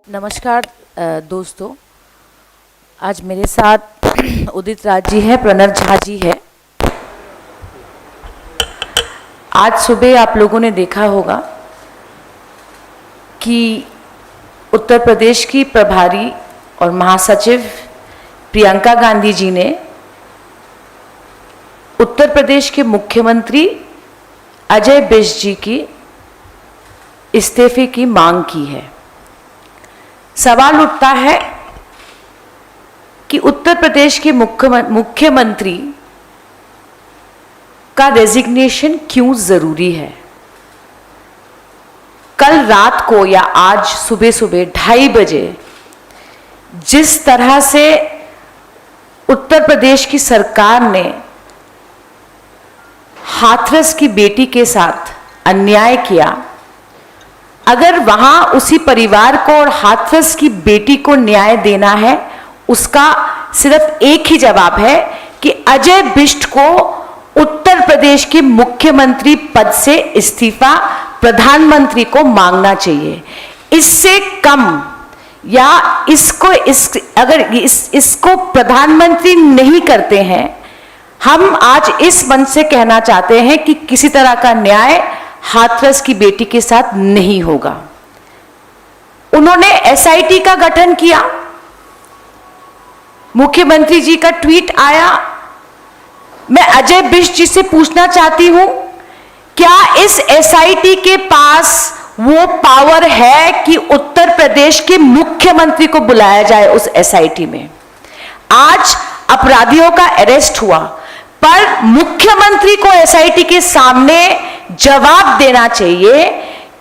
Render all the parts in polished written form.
नमस्कार दोस्तों, आज मेरे साथ उदित राज जी है, प्रणव झा जी है। आज सुबह आप लोगों ने देखा होगा कि उत्तर प्रदेश की प्रभारी और महासचिव प्रियंका गांधी जी ने उत्तर प्रदेश के मुख्यमंत्री अजय बिष्ट जी की इस्तीफे की मांग की है। सवाल उठता है कि उत्तर प्रदेश के मुख्यमंत्री का रेजिग्नेशन क्यों जरूरी है। कल रात को या आज सुबह सुबह 2:30 बजे जिस तरह से उत्तर प्रदेश की सरकार ने हाथरस की बेटी के साथ अन्याय किया, अगर वहां उसी परिवार को और हाथरस की बेटी को न्याय देना है, उसका सिर्फ एक ही जवाब है कि अजय बिष्ट को उत्तर प्रदेश के मुख्यमंत्री पद से इस्तीफा प्रधानमंत्री को मांगना चाहिए। इससे कम या इसको प्रधानमंत्री नहीं करते हैं, हम आज इस मंच से कहना चाहते हैं कि किसी तरह का न्याय हाथरस की बेटी के साथ नहीं होगा। उन्होंने एसआईटी का गठन किया, मुख्यमंत्री जी का ट्वीट आया। मैं अजय बिष्ट जी से पूछना चाहती हूं, क्या इस एसआईटी के पास वो पावर है कि उत्तर प्रदेश के मुख्यमंत्री को बुलाया जाए उस एसआईटी में? आज अपराधियों का अरेस्ट हुआ, पर मुख्यमंत्री को एसआईटी के सामने जवाब देना चाहिए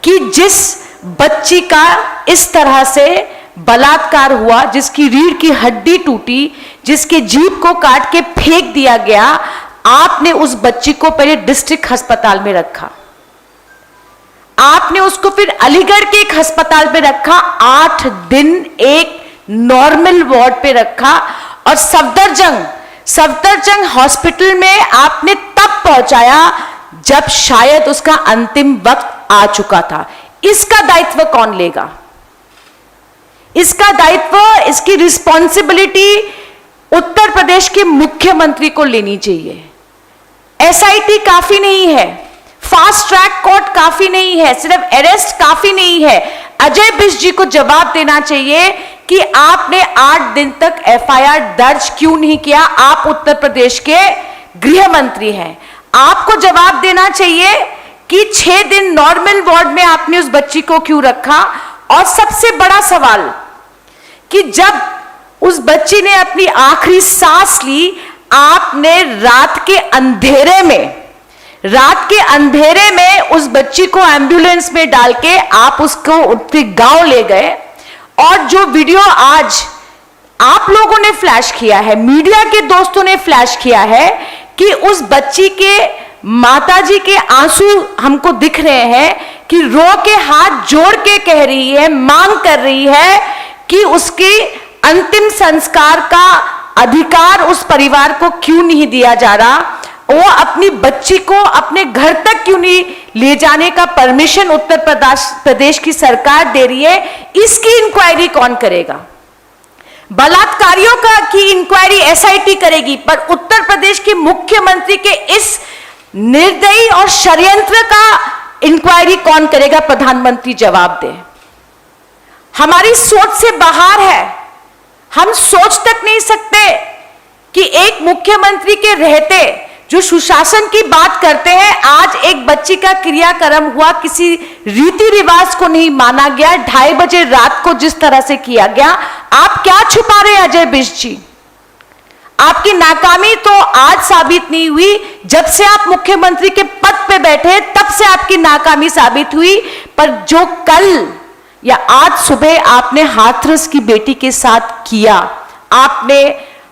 कि जिस बच्ची का इस तरह से बलात्कार हुआ, जिसकी रीढ़ की हड्डी टूटी, जिसके जीभ को काट के फेंक दिया गया, आपने उस बच्ची को पहले डिस्ट्रिक्ट अस्पताल में रखा, आपने उसको फिर अलीगढ़ के एक अस्पताल में रखा, 8 दिन एक नॉर्मल वार्ड पे रखा, और सफदरजंग हॉस्पिटल में आपने तब पहुंचाया जब शायद उसका अंतिम वक्त आ चुका था। इसका दायित्व कौन लेगा? इसका दायित्व, इसकी रिस्पॉन्सिबिलिटी उत्तर प्रदेश के मुख्यमंत्री को लेनी चाहिए। एसआईटी काफी नहीं है, फास्ट ट्रैक कोर्ट काफी नहीं है, सिर्फ अरेस्ट काफी नहीं है। अजय बिष्ट जी को जवाब देना चाहिए कि आपने 8 दिन तक एफआईआर दर्ज क्यों नहीं किया। आप उत्तर प्रदेश के गृह मंत्री हैं, आपको जवाब देना चाहिए कि 6 दिन नॉर्मल वार्ड में आपने उस बच्ची को क्यों रखा। और सबसे बड़ा सवाल कि जब उस बच्ची ने अपनी आखिरी सांस ली, आपने रात के अंधेरे में उस बच्ची को एम्बुलेंस में डाल के आप उसको उसके गांव ले गए। और जो वीडियो आज आप लोगों ने फ्लैश किया है, मीडिया के दोस्तों ने फ्लैश किया है, कि उस बच्ची के माताजी के आंसू हमको दिख रहे हैं कि रो के हाथ जोड़ के कह रही है, मांग कर रही है कि उसके अंतिम संस्कार का अधिकार उस परिवार को क्यों नहीं दिया जा रहा, वो अपनी बच्ची को अपने घर तक क्यों नहीं ले जाने का परमिशन उत्तर प्रदेश की सरकार दे रही है। इसकी इंक्वायरी कौन करेगा? बलात्कारियों की इंक्वायरी एसआईटी करेगी, पर उत्तर प्रदेश के मुख्यमंत्री के इस निर्दयी और षड्यंत्र का इंक्वायरी कौन करेगा? प्रधानमंत्री जवाब दे। हमारी सोच से बाहर है, हम सोच तक नहीं सकते कि एक मुख्यमंत्री के रहते जो सुशासन की बात करते हैं, आज एक बच्ची का क्रियाक्रम हुआ, किसी रीति रिवाज को नहीं माना गया, 2:30 बजे रात को जिस तरह से किया गया। आप क्या छुपा रहे हैं अजय बिष्ट जी? आपकी नाकामी तो आज साबित नहीं हुई, जब से आप मुख्यमंत्री के पद पे बैठे तब से आपकी नाकामी साबित हुई। पर जो कल या आज सुबह आपने हाथरस की बेटी के साथ किया, आपने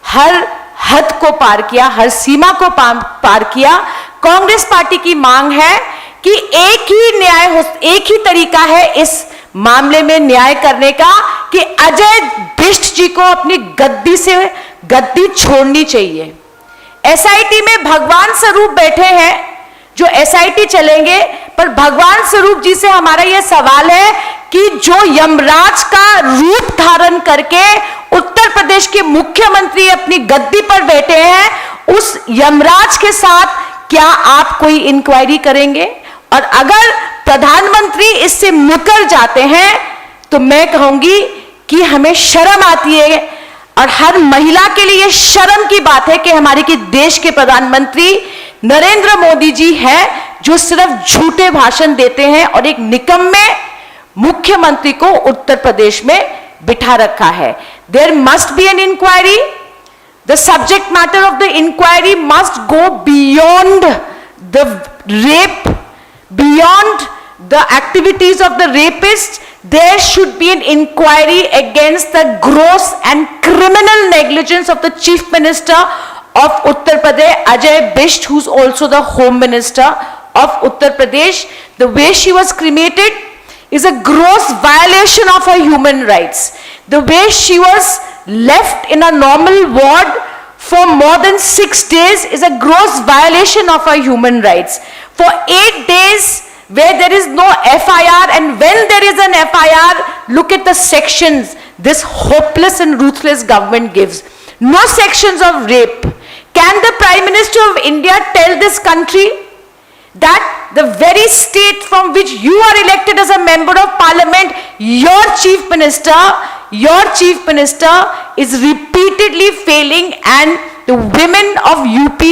हर हद को पार किया, हर सीमा को पार किया। कांग्रेस पार्टी की मांग है कि एक ही तरीका है इस मामले में न्याय करने का, कि अजय बिष्ट जी को अपनी गद्दी छोड़नी चाहिए। एसआईटी में भगवान स्वरूप बैठे हैं जो एसआईटी चलेंगे, पर भगवान स्वरूप जी से हमारा यह सवाल है कि जो यमराज का रूप धारण करके उत्तर प्रदेश के मुख्यमंत्री अपनी गद्दी पर बैठे हैं, उस यमराज के साथ क्या आप कोई इंक्वायरी करेंगे? और अगर प्रधानमंत्री इससे मुकर जाते हैं तो मैं कहूंगी कि हमें शर्म आती है, और हर महिला के लिए शर्म की बात है कि हमारे की देश के प्रधानमंत्री नरेंद्र मोदी जी हैं जो सिर्फ झूठे भाषण देते हैं और एक निकम्मे मुख्यमंत्री को उत्तर प्रदेश में बिठा रखा है। There must be an inquiry. The subject matter of the inquiry must go beyond the rape, beyond the activities of the rapist. There should be an inquiry against the gross and criminal negligence of the Chief Minister of Uttar Pradesh, Ajay Bisht, who's also the Home Minister of Uttar Pradesh. The way she was cremated is a gross violation of her human rights. The way she was left in a normal ward for more than 6 days is a gross violation of her human rights. For 8 days, where there is no FIR, and when there is an FIR, look at the sections this hopeless and ruthless government gives. No sections of rape. Can the Prime Minister of India tell this country that the very state from which you are elected as a member of parliament, your chief minister is repeatedly failing, and the women of UP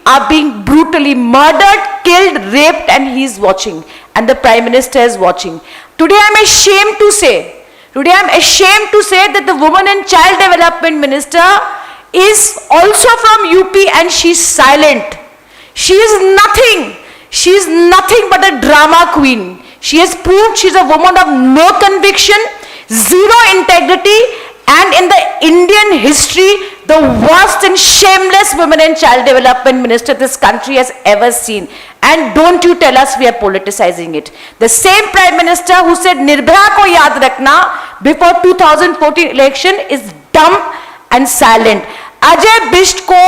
are being brutally murdered, killed, raped, and he is watching, and the Prime Minister is watching. Today I am ashamed to say that the Women and Child Development Minister is also from UP, and she is silent. She is nothing but a drama queen. She has proved she is a woman of no conviction, zero integrity, and in the Indian history, the worst and shameless Women and Child Development Minister this country has ever seen. And don't you tell us we are politicizing it. The same Prime Minister who said Nirbhaya ko yaad rakhna before 2014 election is dumb and silent. Ajay Bisht को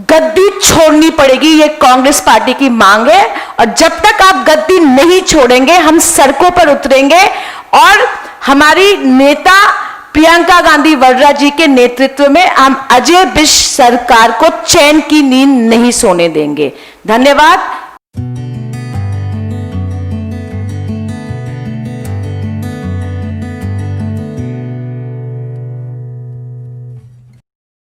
गद्दी छोड़नी पड़ेगी, ये Congress party की मांग है, और जब तक आप गद्दी नहीं छोड़ेंगे हम सड़कों पर उतरेंगे और हमारी नेता प्रियंका गांधी वड्रा जी के नेतृत्व में हम अजय बिष्ट सरकार को चैन की नींद नहीं सोने देंगे। धन्यवाद।